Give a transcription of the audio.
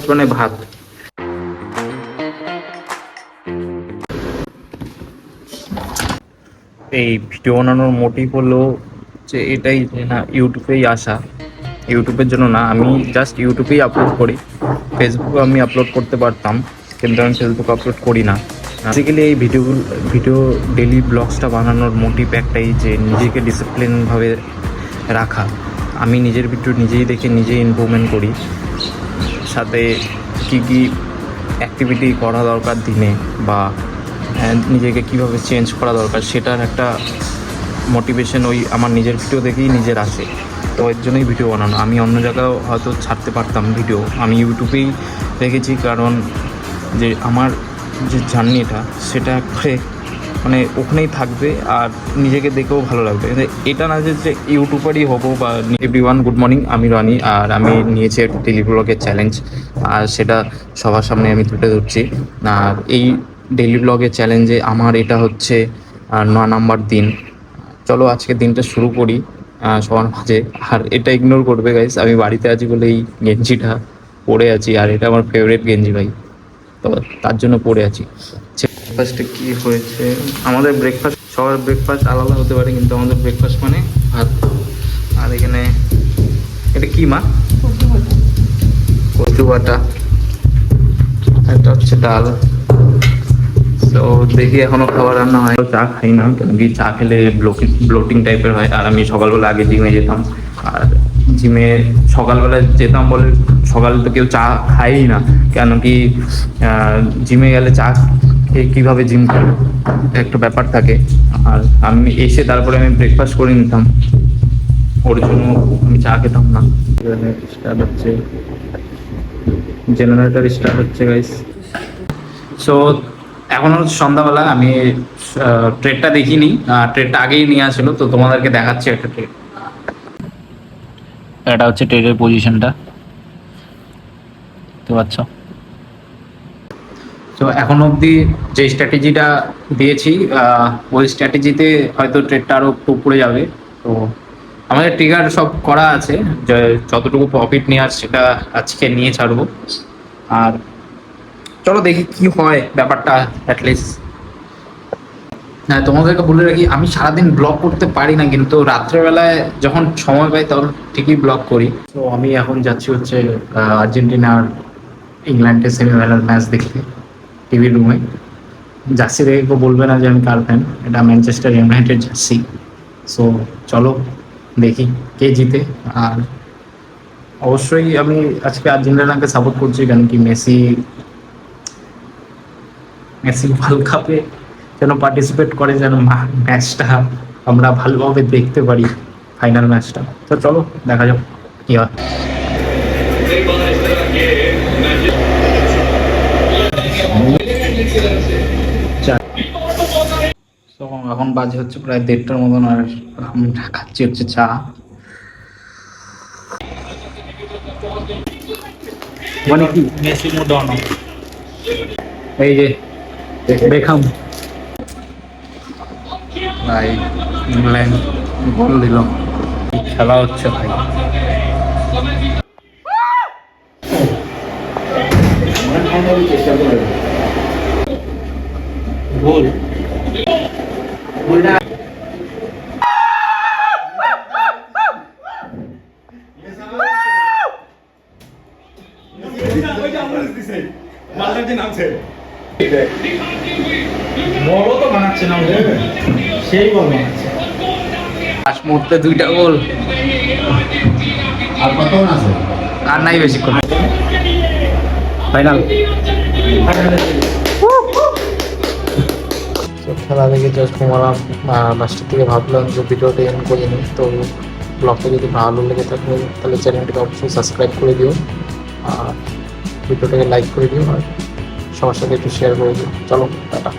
মানে ভাত এই ভিডিও বানানোর মোটিভ হলো যে এটাই যে না ইউটিউবেই আসা, ইউটিউবের জন্য না, আমি জাস্ট ইউটিউবেই আপলোড করি। ফেসবুকে আমি আপলোড করতে পারতাম, কিন্তু আমি ফেসবুকে আপলোড করি না। বেসিক্যালি এই ভিডিও ডেলি ব্লগসটা বানানোর মোটিভ একটাই, যে নিজেকে ডিসিপ্লিনভাবে রাখা। আমি নিজের ভিডিও নিজেই দেখে নিজেই ইমপ্রুভমেন্ট করি, সাথে কী কী অ্যাক্টিভিটি করা দরকার দিনে, বা নিজেকে কীভাবে চেঞ্জ করা দরকার, সেটার একটা মোটিভেশন ওই আমার নিজের ভিডিও দেখেই নিজের আসে। তো এর জন্যই ভিডিও বানানো। আমি অন্য জায়গায় হয়তো ছাড়তে পারতাম ভিডিও, আমি ইউটিউবেই রেখেছি, কারণ যে আমার যে জার্নিটা সেটা একবারে মানে ওখানেই থাকবে, আর নিজেকে দেখেও ভালো লাগবে। এটা না যে ইউটিউবারই হবো বা। এভরিওয়ান, গুড মর্নিং, আমি রনি, আর আমি নিয়েছি একটা ডেলি ব্লগের চ্যালেঞ্জ, আর সেটা সবার সামনে আমি তুলে ধরছি। আর এই ডেলি ব্লগের চ্যালেঞ্জে আমার এটা হচ্ছে 9 নাম্বার দিন। চলো আজকে দিনটা শুরু করি সবার মাঝে। আর এটা ইগনোর করবে গাইস, আমি বাড়িতে আছি বলে এই গেঞ্জিটা পরে আছি, আর এটা আমার ফেভারিট গেঞ্জি ভাই, তো তার জন্য পরে আছি। ব্রেকফাস্টে কী হয়েছে আমাদের? ব্রেকফাস্ট, সবার ব্রেকফাস্ট আলাদা হতে পারে, কিন্তু আমাদের ব্রেকফাস্ট মানে ভাত। আর এখানে এটা কি মা? কচু বাটা। এটা হচ্ছে ডাল। তো দেখি এখনো খাবার রান্না হয়। চা খাই না, কেন কি চা খেলে ব্লোটিং টাইপের হয়। আর আমি সকালবেলা আগে জিমে যেতাম, আর জিমে সকালবেলা যেতাম বলে সকালে তো কেউ চা খায়ই না, কেন কি জিমে গেলে চা খেয়ে কীভাবে জিম করে একটা ব্যাপার থাকে। আর আমি এসে তারপরে আমি ব্রেকফাস্ট করে নিতাম, ওর জন্য আমি চা খেতাম না। স্টার্ট হচ্ছে, জেনারেটর স্টার্ট হচ্ছে গাইস। সো এখন হচ্ছে সন্ধ্যাবেলা, আমি ট্রেডটা দেখিনি, ট্রেডটা আগেই নিয়ে আসলো, তো তোমাদেরকে দেখাচ্ছি একটা ট্রেড। এটা হচ্ছে ট্রেডের পজিশনটা, দেখতে পাচ্ছ। তো এখন অবধি যে স্ট্র্যাটেজিটা দিয়েছি, ওই স্ট্র্যাটেজিতে হয়তো ট্রেডটা আরও একটু উপরে যাবে। তো আমাদের ট্রিগার সব করা আছে, যে যতটুকু প্রফিট নেওয়ার সেটা আজকে নিয়ে ছাড়বো। আর চলো দেখি কি হয় ব্যাপারটা অ্যাটলিস্ট। হ্যাঁ, তোমাদেরকে বলে রাখি, আমি সারাদিন ব্লগ করতে পারি না, কিন্তু রাত্রেবেলায় যখন সময় পাই তখন ঠিকই ব্লগ করি। তো আমি এখন যাচ্ছি হচ্ছে আর্জেন্টিনা আর ইংল্যান্ডের সেমিফাইনাল ম্যাচ দেখতে টিভি রুমে। জার্সি দেখে কেউ বলবে না যে আমি কার ফ্যান, এটা ম্যানচেস্টার ইউনাইটেড জার্সি। সো চলো দেখি কে জিতে। আর অবশ্যই আমি আজকে আর্জেন্টিনাকে সাপোর্ট করছি, কারণ কি মেসি ওয়ার্ল্ড কাপে যেন পার্টিসিপেট করে, যেন ম্যাচটা আমরা ভালোভাবে দেখতে পারি, ফাইনাল ম্যাচটা। তো চলো দেখা যাক কি হয়। এখন বাজে হচ্ছে প্রায় 1:30টার মতন, আর আমরা খাচ্ছি হচ্ছে চা। মানে কি মেসি মোডানো, এই যে বেকহাম ভাই, ইংল্যান্ড গোল দিল। খেলা হচ্ছে ভাই। গোল বড় তো বানাচ্ছে না, সেই বল বানাচ্ছে। লাস্ট মুহূর্তে 2টা গোল। আর কত আছে? আর নাই বেশিক্ষণ, ফাইনাল। খেলা দেখে জাস্ট ঘুমালাম। লাস্টের থেকে ভাবলাম যে ভিডিওটা এন্ড করে নিই। তো ব্লগটা যদি ভালো লেগে থাকে তাহলে চ্যানেলটাকে অবশ্যই সাবস্ক্রাইব করে দিও, আর ভিডিওটাকে লাইক করে দিও, আর সবার সাথে একটু শেয়ার করে দিও। চলো টাটা।